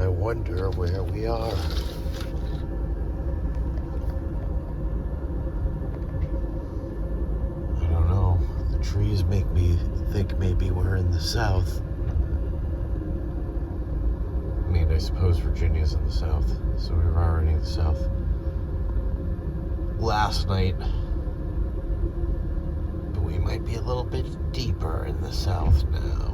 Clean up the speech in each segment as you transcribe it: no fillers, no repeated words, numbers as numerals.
I wonder where we are. I don't know. The trees make me think maybe we're in the south. I mean, I suppose Virginia's in the south, so we were already in the south last night. But we might be a little bit deeper in the south now.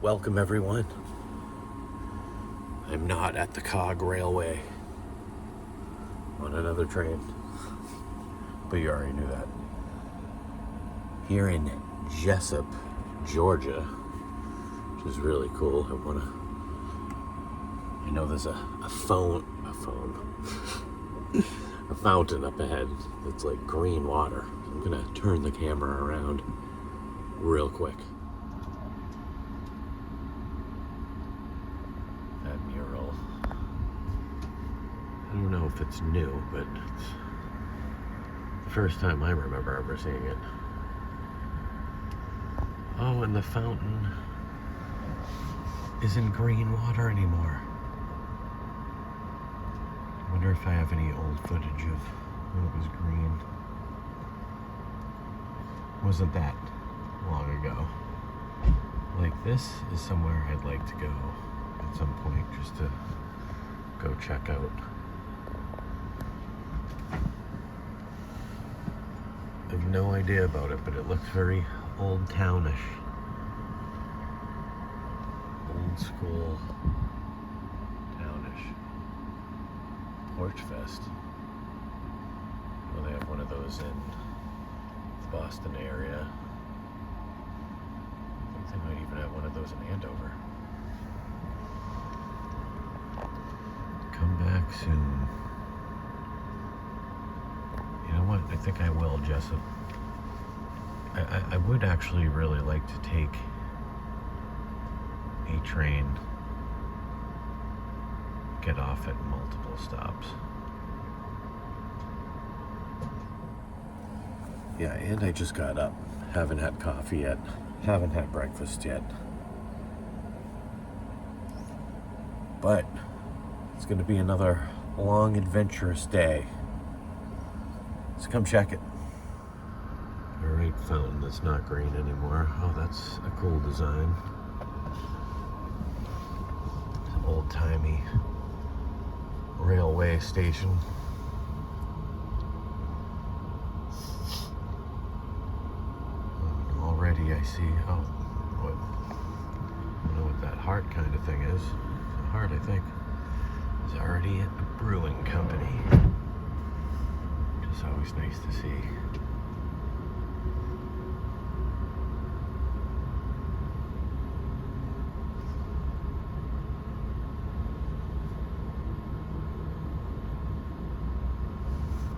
Welcome, everyone. I'm not at the Cog Railway on another train, but you already knew that. Here in Jessup, Georgia, which is really cool. I know there's a fountain up ahead that's like green water. So I'm gonna turn the camera around real quick. I don't know if it's new, but it's the first time I remember ever seeing it. Oh, and the fountain isn't green water anymore. I wonder if I have any old footage of when it was green. Wasn't that long ago. Like, this is somewhere I'd like to go at some point, just to go check out. I have no idea about it, but it looks very old townish. Old school townish. Porch Fest. Well, they have one of those in the Boston area. I think they might even have one of those in Andover. Come back soon. You know what? I think I will, Jessup. I would actually really like to take a train, get off at multiple stops. Yeah, and I just got up. Haven't had coffee yet. Haven't had breakfast yet. But it's going to be another long, adventurous day. So come check it. Alright, fountain that's not green anymore. Oh, that's a cool design. It's an old-timey railway station. And already I see, oh, what? I don't know what that heart kind of thing is. The heart, I think, is already a brewing company. It's always nice to see.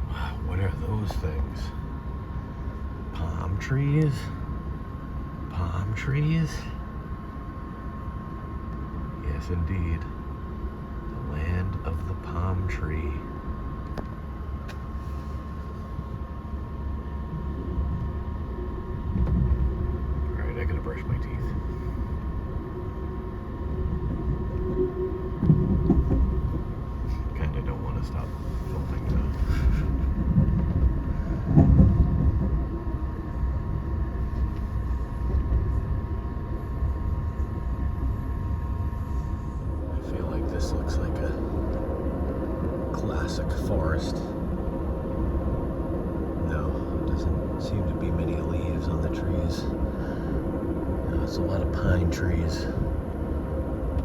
Wow, what are those things? Palm trees? Palm trees? Yes, indeed. The land of the palm tree. Brush my teeth. Kinda don't want to stop filming though. I feel like this looks like a classic forest. No, doesn't seem to be many leaves on the trees. There's a lot of pine trees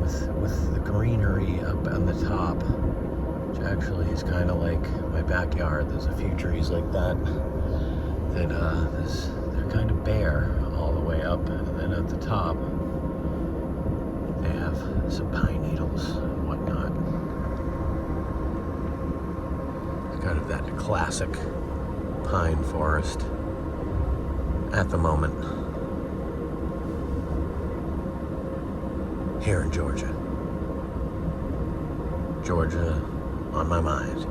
with the greenery up on the top, which actually is kind of like my backyard. There's a few trees like that that they're kind of bare all the way up, and then at the top they have some pine needles and whatnot. It's kind of that classic pine forest at the moment here in Georgia. Georgia on my mind.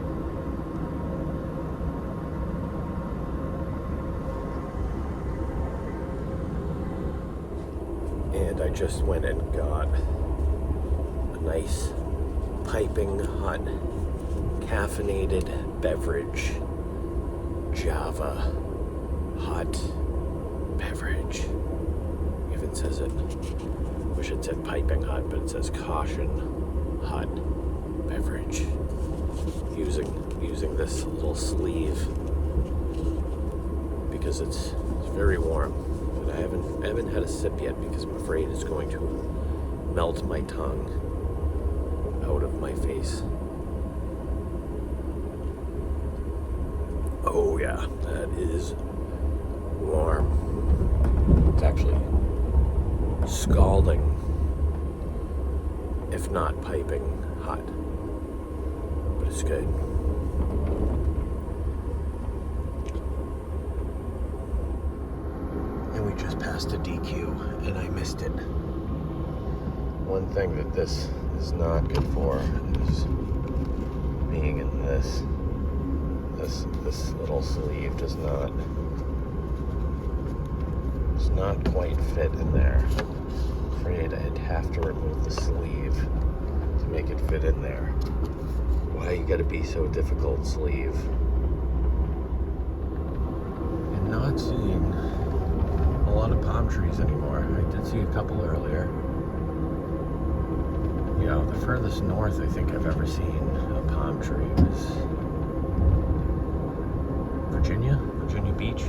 And I just went and got a nice piping hot caffeinated beverage. Java hot beverage. Even says it. Wish it said piping hot, but it says caution hot beverage. Using this little sleeve because it's very warm. But I haven't had a sip yet because I'm afraid it's going to melt my tongue out of my face. Oh yeah, that is warm. It's actually scalding, if not piping hot. But it's good. And we just passed a DQ, and I missed it. One thing that this is not good for is being in this little sleeve does not quite fit in there. I'm afraid I'd have to remove the sleeve to make it fit in there. Why you gotta be so difficult, sleeve? And not seeing a lot of palm trees anymore. I did see a couple earlier. Yeah, the furthest north I think I've ever seen a palm tree was Virginia Beach. I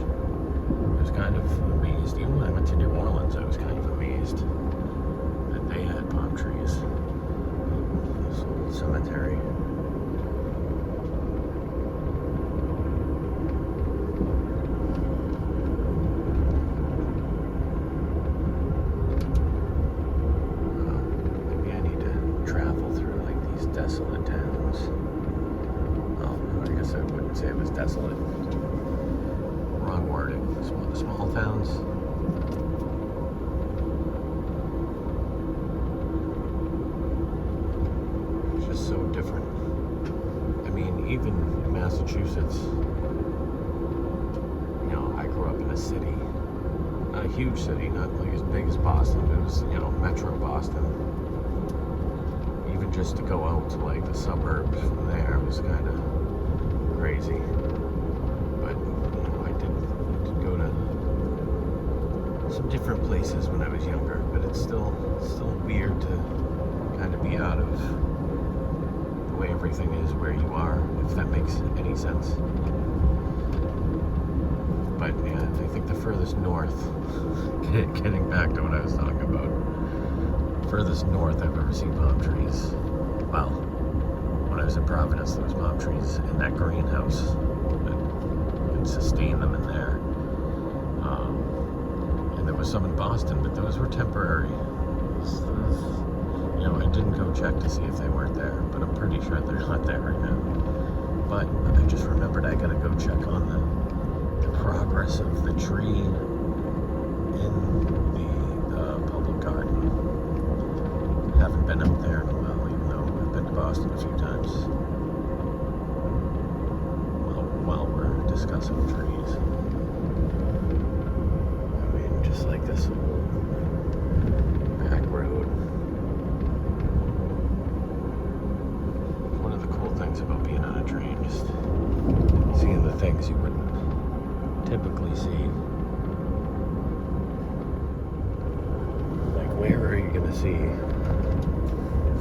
was kind of amazed. Even when I went to New Orleans, I was kind of amazed that they had palm trees. This old cemetery. Maybe I need to travel through like these desolate towns. Oh, I guess I wouldn't say it was desolate. Wrong wording. Small towns. It's just so different. I mean, even in Massachusetts, you know, I grew up in a city, not a huge city, not like as big as Boston, but it was, you know, Metro Boston. Even just to go out to like the suburbs from there was kind of crazy. Some different places when I was younger, but it's still weird to kind of be out of the way everything is where you are, if that makes any sense. But yeah, I think the furthest north, getting back to what I was talking about, furthest north I've ever seen palm trees. Well, when I was in Providence, there was palm trees in that greenhouse that could sustain them in there. There was some in Boston, but those were temporary. You know, I didn't go check to see if they weren't there, but I'm pretty sure they're not there right now. But I just remembered I gotta go check on the progress of the tree in the public garden. Haven't been up there in a while, even though I've been to Boston a few times. While we're discussing trees. Just like this old back road. One of the cool things about being on a train, just seeing the things you wouldn't typically see. Like, where are you gonna see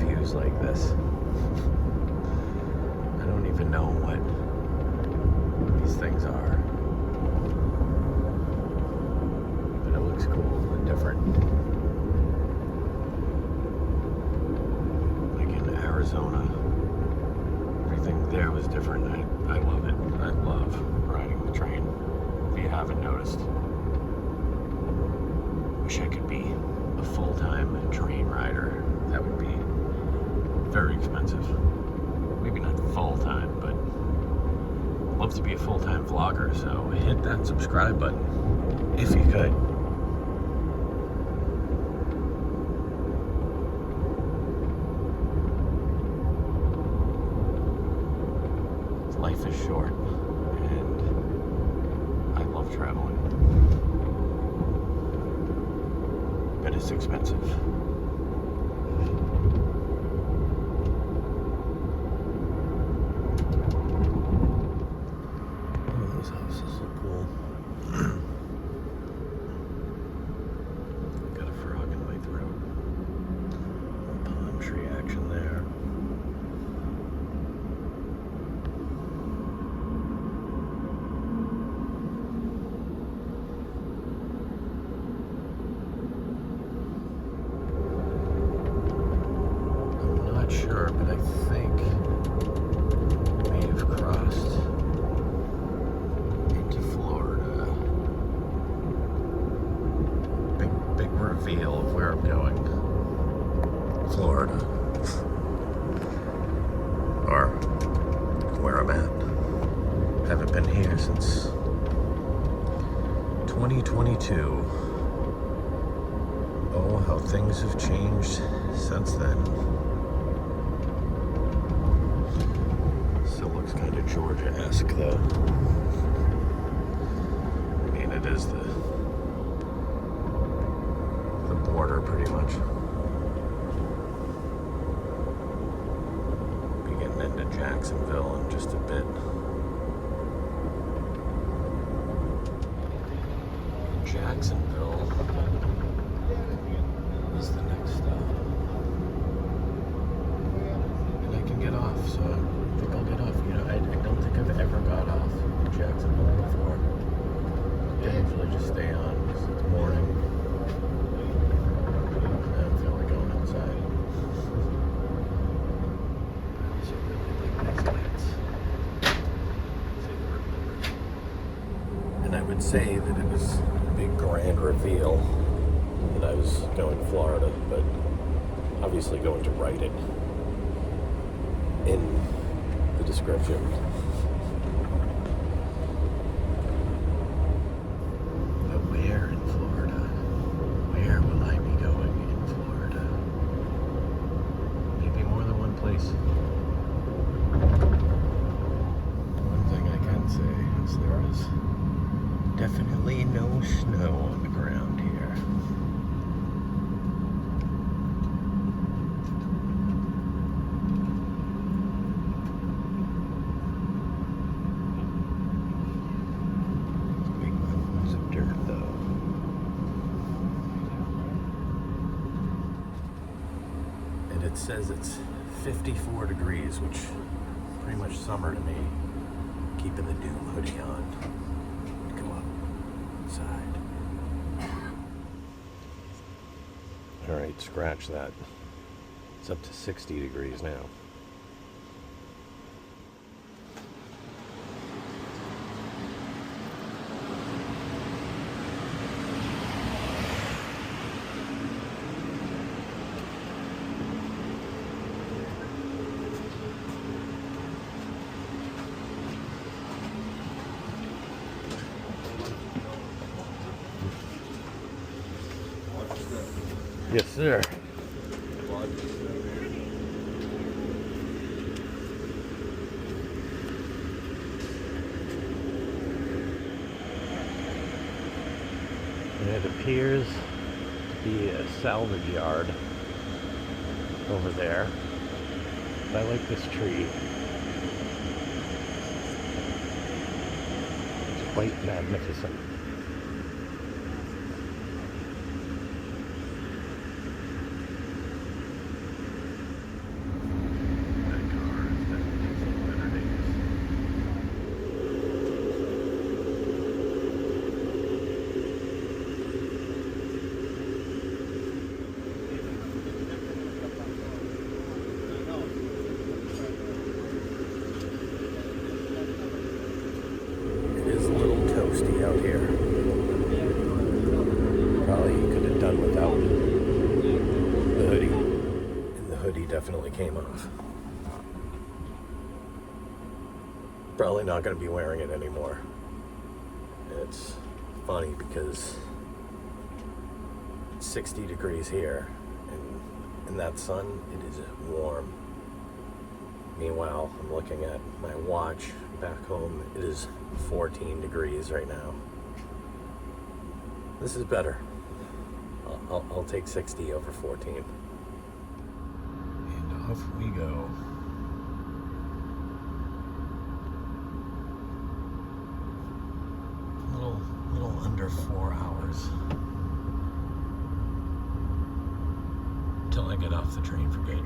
views like this? I don't even know what these things are. Looks cool and different. Like in Arizona, everything there was different. I love it. I love riding the train. If you haven't noticed. Wish I could be a full-time train rider. That would be very expensive. Maybe not full-time, but I'd love to be a full-time vlogger, so hit that subscribe button if you could. Life is short, and I love traveling, but it's expensive. Oh, those houses look cool. Got a frog in my throat. Palm tree action there. Sure, but I think we may have crossed into Florida. Big reveal of where I'm going. Florida. Or where I'm at. Haven't been here since 2022. Oh, how things have changed since then. Still looks kind of Georgia-esque, though. I mean, it is the border, pretty much. Be getting into Jacksonville in just a bit. Jacksonville is the next stop. And I can get off, so I think I'll get off. You know, I don't think I've ever got off in Jacksonville before. I usually just stay on because it's morning. I don't feel like going outside. I also really like these lights. Say the word liberty. And I would say that it was a big grand reveal that I was going to Florida, but obviously going to write it in the description. But where in Florida? Where will I be going in Florida? Maybe more than one place. One thing I can say is there is definitely no snow on the ground here. It says it's 54 degrees, which is pretty much summer to me. Keeping the Doom hoodie on. Go outside. Alright, scratch that. It's up to 60 degrees now. Yes, sir. And it appears to be a salvage yard over there. But I like this tree. It's quite magnificent. Out here. definitely came off. Probably not going to be wearing it anymore. It's funny because it's 60 degrees here, and in that sun, it is warm. Meanwhile, I'm looking at my watch back home. It is 14 degrees right now. This is better. I'll take 60 over 14. And off we go. Little under 4 hours till I get off the train for good.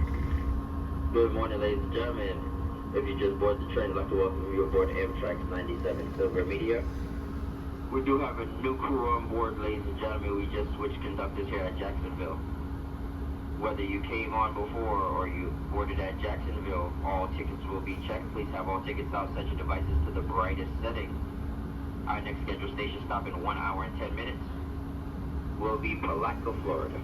Good morning, ladies and gentlemen. If you just boarded the train, I'd like to welcome you aboard Amtrak 97 Silver Meteor. We do have a new crew on board, ladies and gentlemen. We just switched conductors here at Jacksonville. Whether you came on before or you boarded at Jacksonville, all tickets will be checked. Please have all tickets out. Set your devices to the brightest setting. Our next scheduled station stop in 1 hour and 10 minutes will be Palatka, Florida.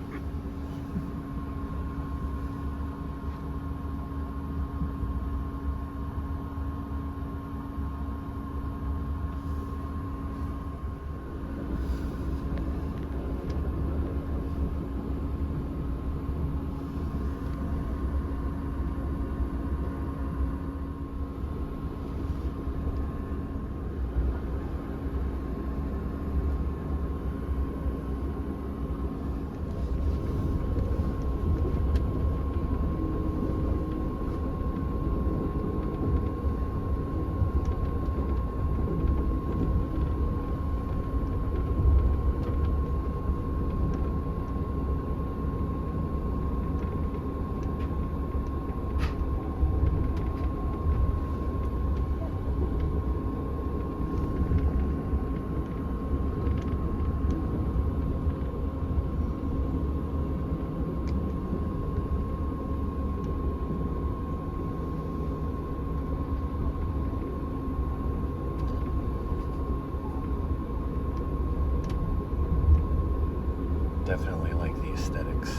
Definitely like the aesthetics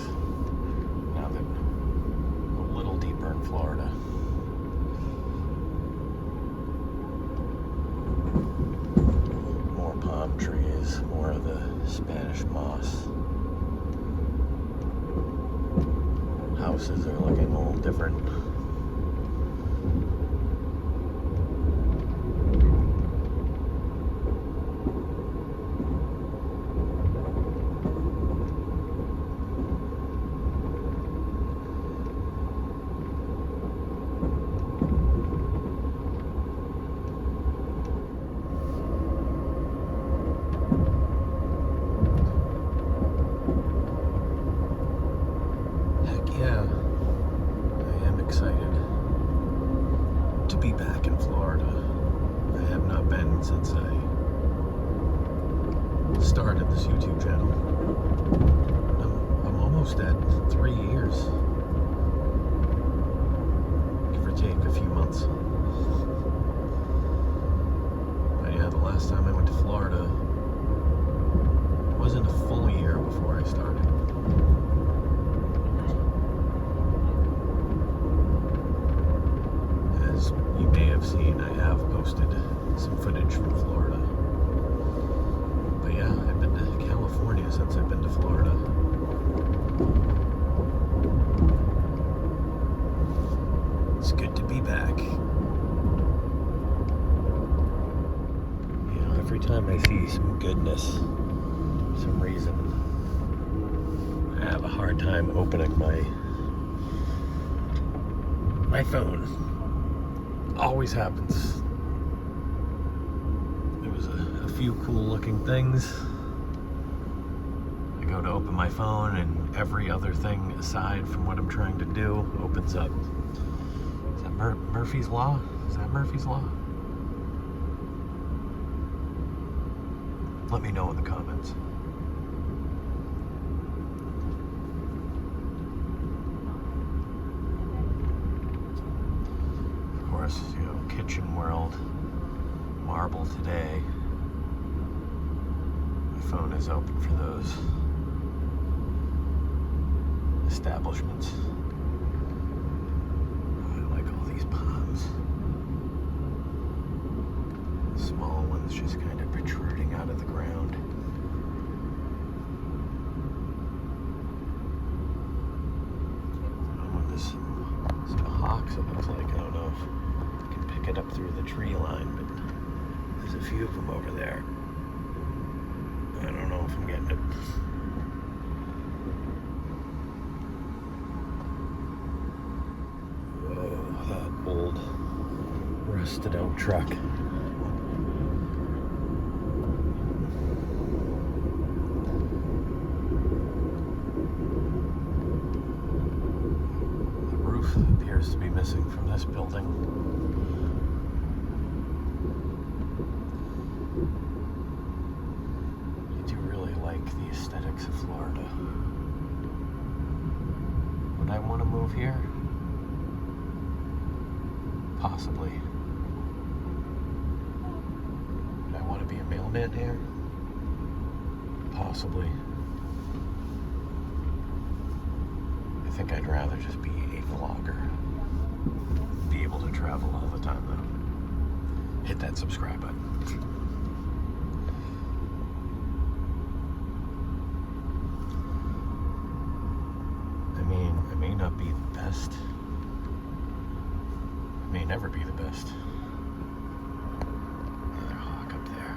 now that we're a little deeper in Florida. More palm trees, more of the Spanish moss. Houses are looking a little different. Yeah, I am excited to be back in Florida. I have not been since I started this YouTube channel. I'm almost at 3 years, give or take a few months. But yeah, the last time I went to Florida wasn't a full year before I started. As you may have seen, I have posted some footage from Florida. But yeah, I've been to California since I've been to Florida. It's good to be back. You know, every time I see some goodness, for some reason, I have a hard time opening my phone. Always happens. There was a few cool looking things. I go to open my phone and every other thing aside from what I'm trying to do opens up. Is that Murphy's Law? Is that Murphy's Law? Let me know in the comments. Of course, you know, Kitchen World, Marble today. My phone is open for those establishments. these palms. Small ones just kind of protruding out of the ground. Oh, and there's some hawks, it looks like. I don't know if you can pick it up through the tree line, but there's a few of them over there. I don't know if I'm getting it. Whoa, that old rusted out truck. The roof appears to be missing from this building. The aesthetics of Florida. Would I want to move here? Possibly. Would I want to be a mailman here? Possibly. I think I'd rather just be a vlogger. Be able to travel all the time though. Hit that subscribe button. I may not be the best. I may never be the best. Another hawk up there.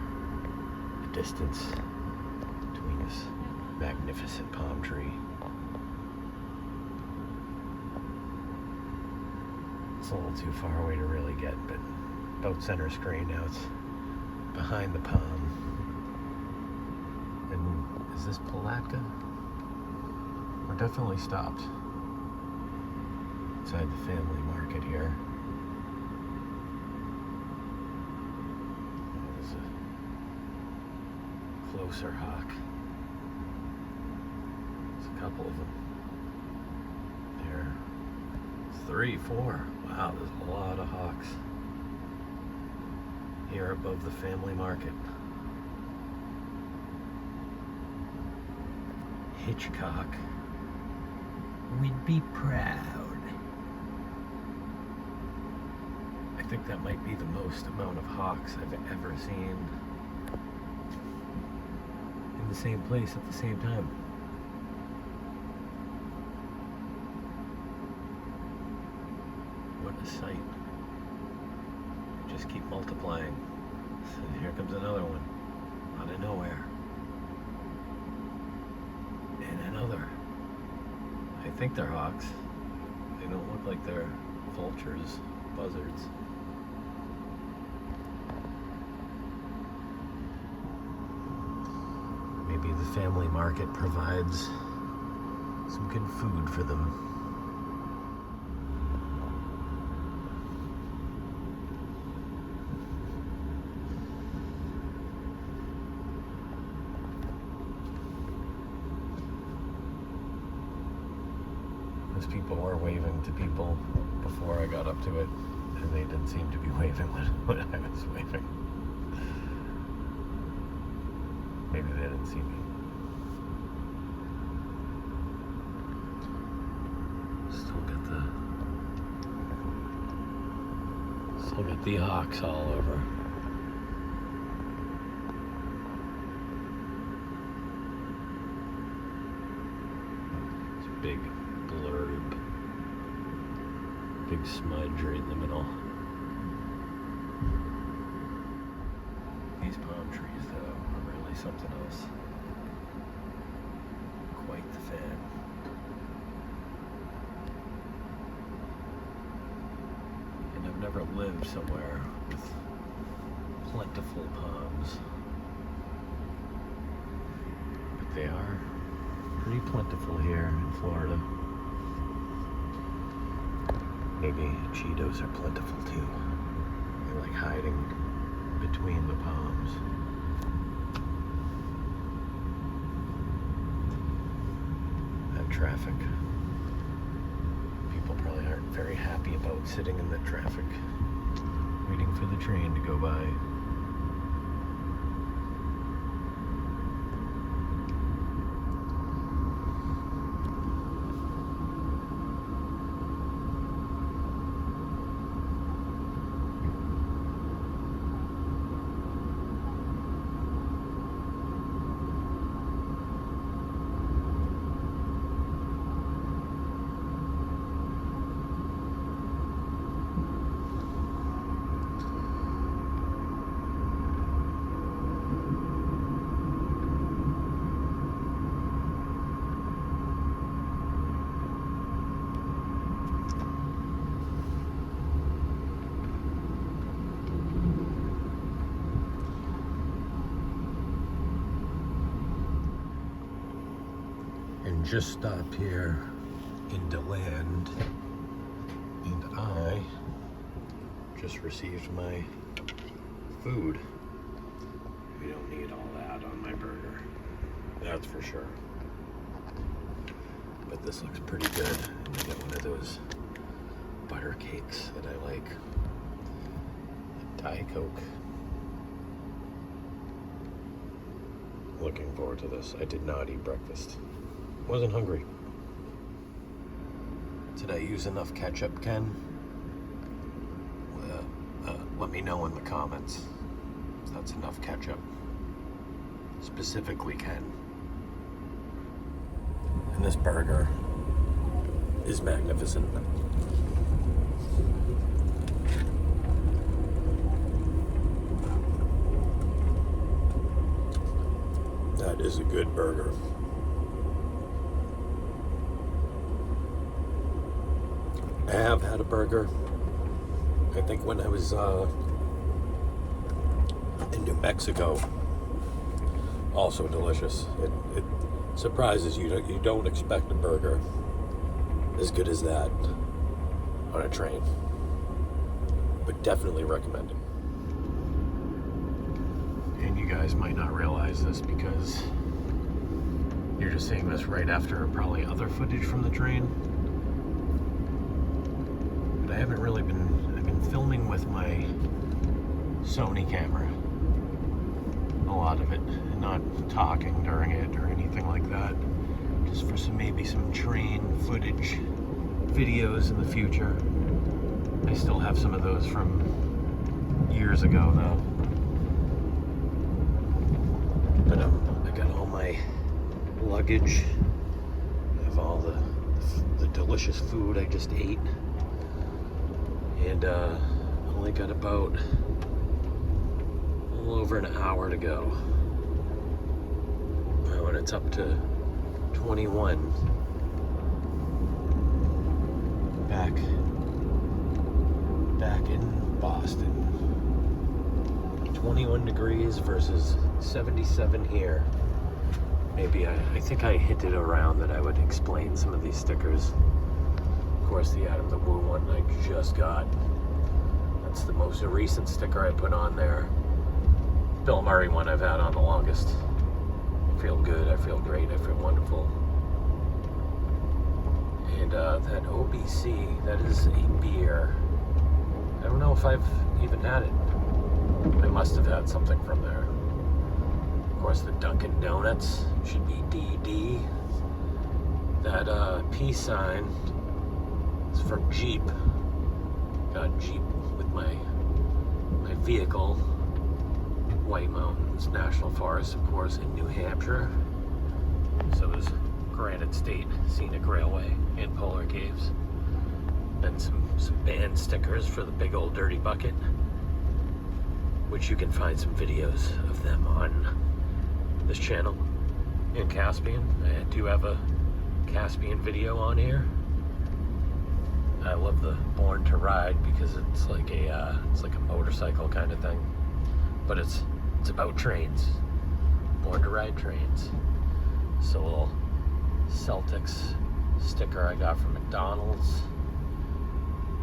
The distance between this magnificent palm tree. It's a little too far away to really get, but about center screen now. It's behind the palm. And is this Palatka? We're definitely stopped inside the family market here. There's a closer hawk. There's a couple of them. There. 3, 4. Wow, there's a lot of hawks here above the family market. Hitchcock. We'd be proud. I think that might be the most amount of hawks I've ever seen in the same place at the same time. What a sight. Just keep multiplying. And here comes another one out of nowhere. And another. I think they're hawks. They don't look like they're vultures, buzzards. Maybe the family market provides some good food for them. People were waving to people before I got up to it, and they didn't seem to be waving when I was waving. Maybe they didn't see me. Still got the hawks all over. It's big. Blurb. Big smudge right in the middle. These palm trees, though, are really something else. Quite the fan. And I've never lived somewhere with plentiful palms. But they are pretty plentiful here in Florida. Maybe Cheetos are plentiful too. They're like hiding between the palms. That traffic. People probably aren't very happy about sitting in the traffic, waiting for the train to go by. just stopped here in DeLand, and I just received my food. We don't need all that on my burger, that's for sure. But this looks pretty good. I'm gonna get one of those butter cakes that I like. A Diet Coke. Looking forward to this. I did not eat breakfast. Wasn't hungry. Did I use enough ketchup, Ken? Let me know in the comments if that's enough ketchup. Specifically, Ken. And this burger is magnificent. That is a good burger. I have had a burger, I think when I was in New Mexico. Also delicious. It surprises you. You don't expect a burger as good as that on a train. But definitely recommend it. And you guys might not realize this because you're just seeing this right after probably other footage from the train. But I haven't really I've been filming with my Sony camera. A lot of it, and not talking during it or anything like that. Just for maybe some train footage videos in the future. I still have some of those from years ago though. But I got all my luggage. I have all the delicious food I just ate. And I only got about a little over an hour to go. Oh, and it's up to 21. Back in Boston. 21 degrees versus 77 here. Maybe I think I hinted around that I would explain some of these stickers. Of course, the Adam the Woo one I just got. That's the most recent sticker I put on there. Bill Murray one I've had on the longest. I feel good, I feel great, I feel wonderful. And that OBC, that is a beer. I don't know if I've even had it. I must have had something from there. Of course, the Dunkin' Donuts should be DD. That peace sign is from Jeep. Got Jeep with my vehicle. White Mountains National Forest, of course, in New Hampshire. So is Granite State Scenic Railway and Polar Caves. And some band stickers for the Big Old Dirty Bucket, which you can find some videos of them on this channel. In Caspian, I do have a Caspian video on here. I love the Born to Ride because it's like a motorcycle kind of thing, but it's about trains. Born to Ride trains. So a little Celtics sticker I got from McDonald's.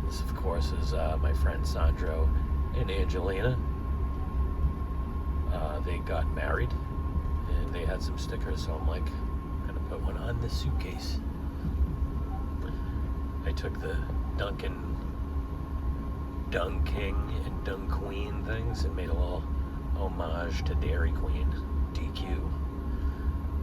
This, of course, is my friend Sandro and Angelina. They got married and they had some stickers, so I'm like, I'm gonna put one on this suitcase. I took the Dunkin' Dunk King and Dunk Queen things and made a little homage to Dairy Queen, DQ.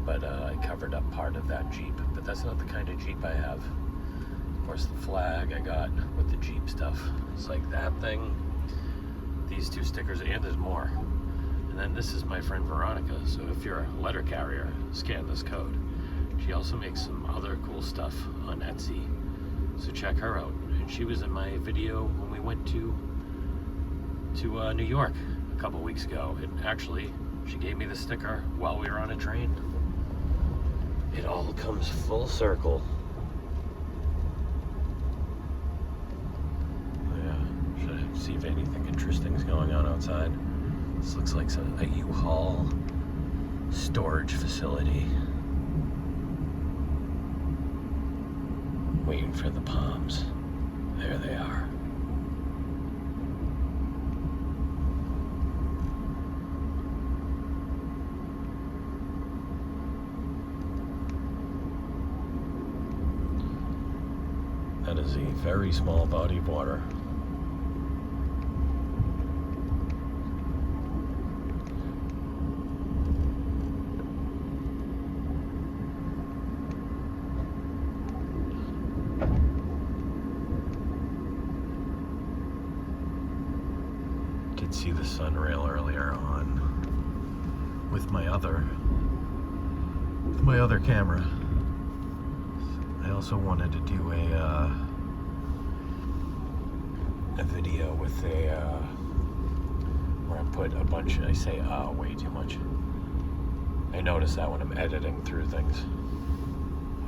But I covered up part of that Jeep, but that's not the kind of Jeep I have. Of course, the flag I got with the Jeep stuff. It's like that thing, these two stickers, and there's more. And then this is my friend Veronica, so if you're a letter carrier, scan this code. She also makes some other cool stuff on Etsy, so check her out. And she was in my video when we went to New York a couple weeks ago, and actually, she gave me the sticker while we were on a train. It all comes full circle. Yeah, should I see if anything interesting is going on outside? This looks like a U-Haul storage facility. Waiting for the palms. There they are. That is a very small body of water. Did see the sunrail earlier on with my other camera. I also wanted to do a video with where I put a bunch. I say way too much. I notice that when I'm editing through things.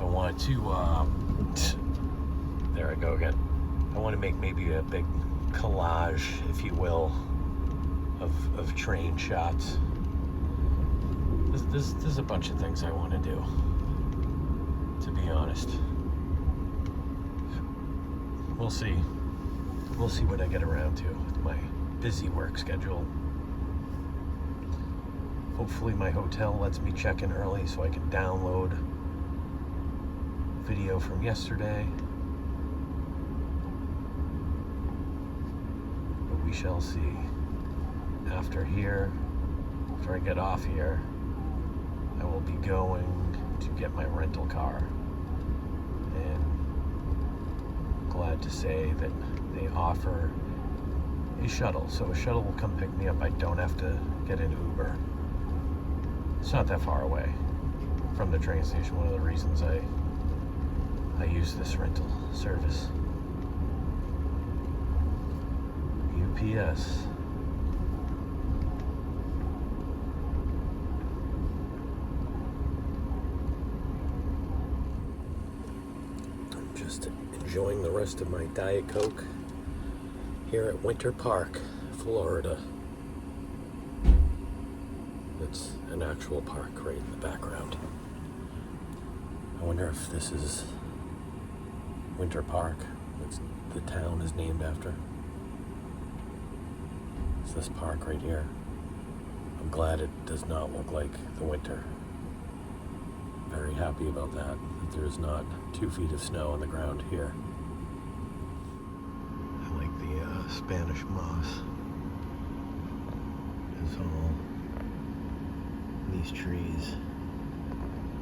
I want to there I go again. I want to make maybe a big collage, if you will, of train shots. There's a bunch of things I want to do, to be honest. We'll see what I get around to with my busy work schedule. Hopefully my hotel lets me check in early so I can download video from yesterday. But we shall see. After I get off here, I will be going to get my rental car. And glad to say that they offer a shuttle. So a shuttle will come pick me up. I don't have to get an Uber. It's not that far away from the train station. One of the reasons I use this rental service. UPS. I'm just enjoying the rest of my Diet Coke here at Winter Park, Florida. It's an actual park right in the background. I wonder if this is Winter Park, which the town is named after. It's this park right here. I'm glad it does not look like the winter. Very happy about that there's not 2 feet of snow on the ground here. I like the Spanish moss. It's all these trees.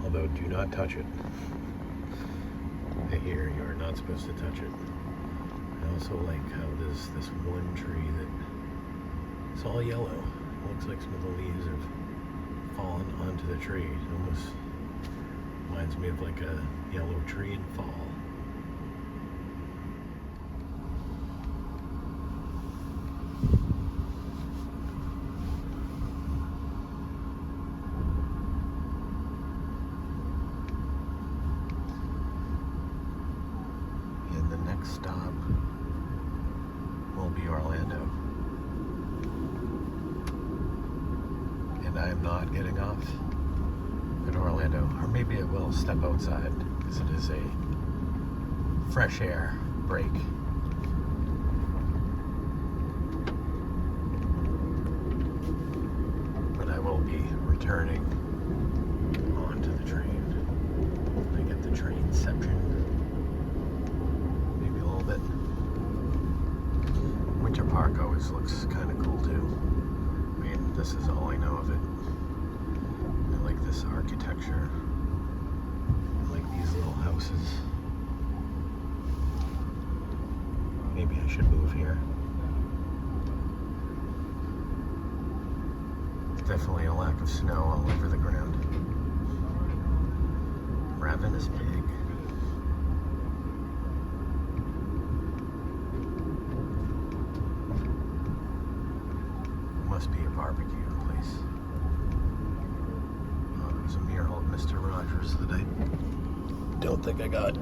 Although do not touch it. I hear you are not supposed to touch it. I also like how there's this one tree that it's all yellow. It looks like some of the leaves have fallen onto the tree. It almost reminds me of like a yellow tree in fall. And the next stop will be Orlando. And I am not getting off in Orlando, or maybe I will step outside because it is a fresh air break. But I will be returning onto the train. I get the trainception, maybe a little bit. Winter Park always looks kind of cool too. I mean, this is all I know of it. I like this architecture. I like these little houses. Maybe I should move here. Definitely a lack of snow all over the ground. Ravenous pig. Must be a barbecue place. Oh, there was a mural of Mr. Rogers that I don't think I got.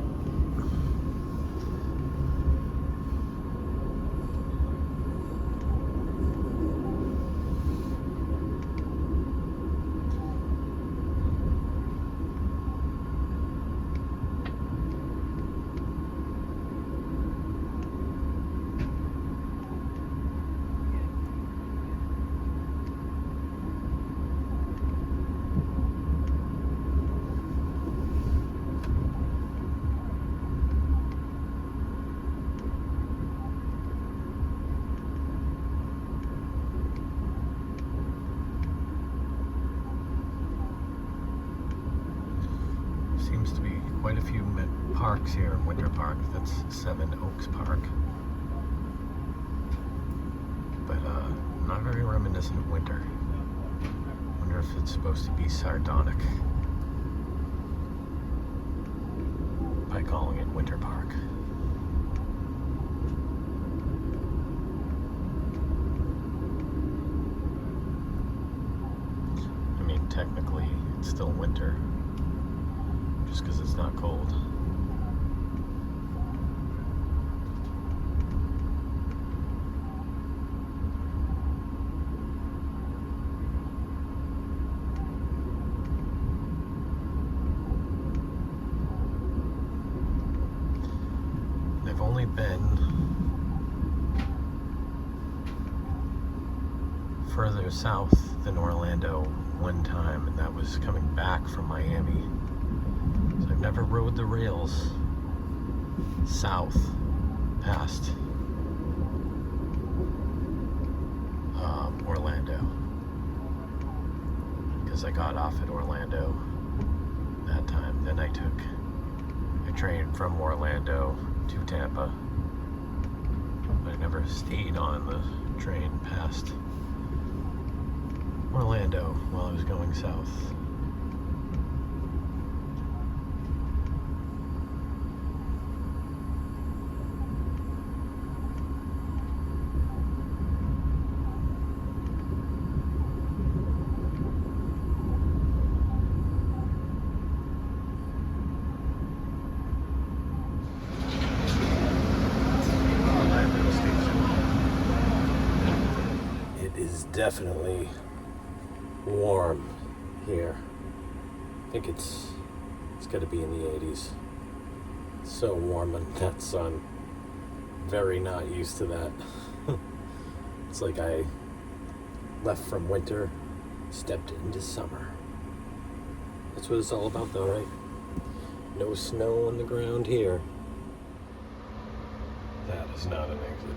seems to be quite a few parks here in Winter Park. That's Seven Oaks Park. But not very reminiscent of winter. Wonder if it's supposed to be sardonic by calling it Winter Park. I mean, technically, it's still winter, just because it's not cold. I've only been further south than Orlando one time, and that was coming back from Miami. So I've never rode the rails south past Orlando, because I got off at Orlando that time. Then I took a train from Orlando to Tampa, but I never stayed on the train past Orlando while I was going south. Definitely warm here. I think it's got to be in the 80s. It's so warm in that sun. Very not used to that. It's like I left from winter, stepped into summer. That's what it's all about though, right? No snow on the ground here. That is not an exit.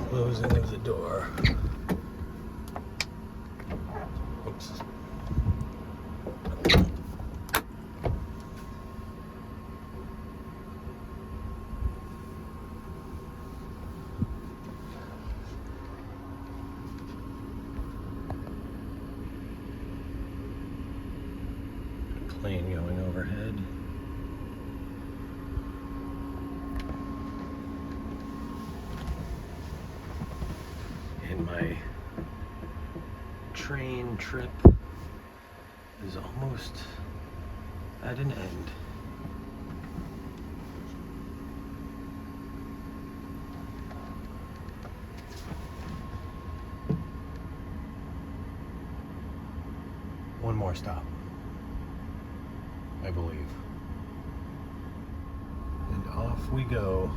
Closing of the door. Oops. Plane going overhead. And my train trip is almost at an end. One more stop, I believe. And off we go.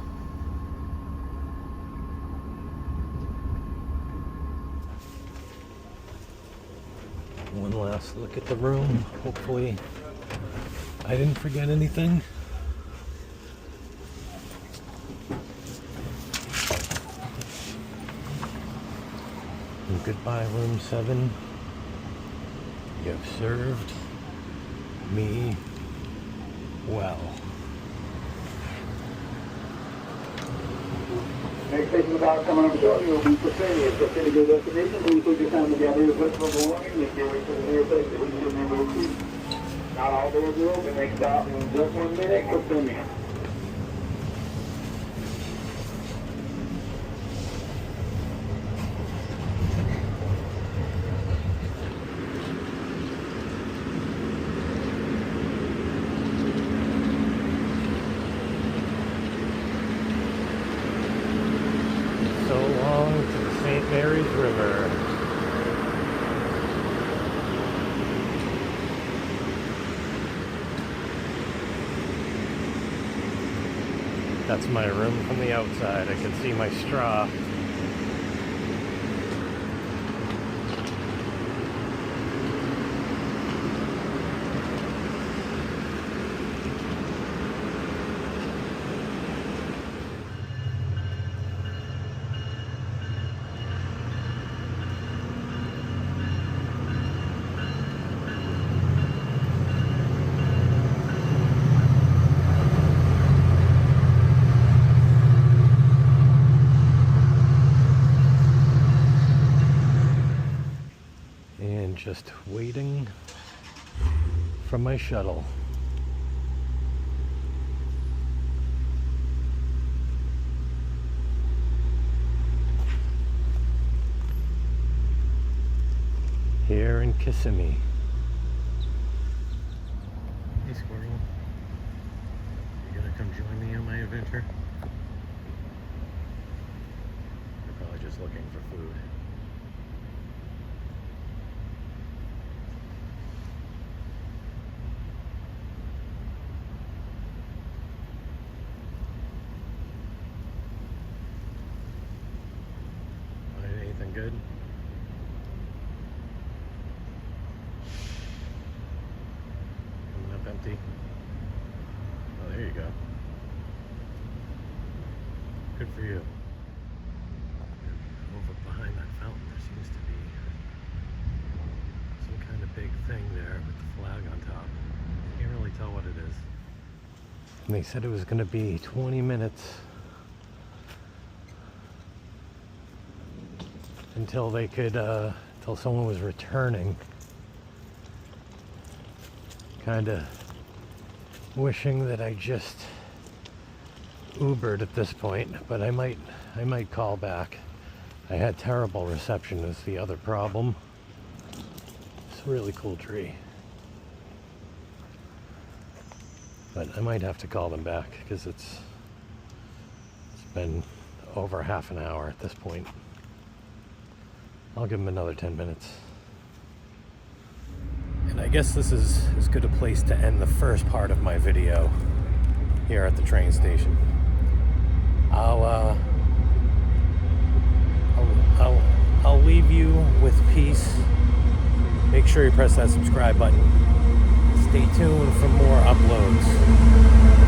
One last look at the room. Hopefully I didn't forget anything. And goodbye, room 7. You have served me well. Next station about coming up shortly will be Prosperity. So, to your destination, please put your time together. Request number 1, make your way to the nearest exit. Please use number 2. Not all doors are open. Next stop in just 1 minute. Prosperity. St. Mary's River. That's my room from the outside. I can see my straw. just waiting for my shuttle. Here in Kissimmee. Hey squirrel, you gonna come join me on my adventure? You're probably just looking for food. Find anything good? Empty. Oh, there you go. Good for you. And over behind that fountain, there seems to be some kind of big thing there with the flag on top. Can't really tell what it is. And they said it was going to be 20 minutes until they could, until someone was returning. Kind of wishing that I just Ubered at this point, but I might call back. I had terrible reception is the other problem. It's a really cool tree. But I might have to call them back because it's been over half an hour at this point. I'll give them another 10 minutes. And I guess this is as good a place to end the first part of my video here at the train station. I'll leave you with peace. Make sure you press that subscribe button. Stay tuned for more uploads.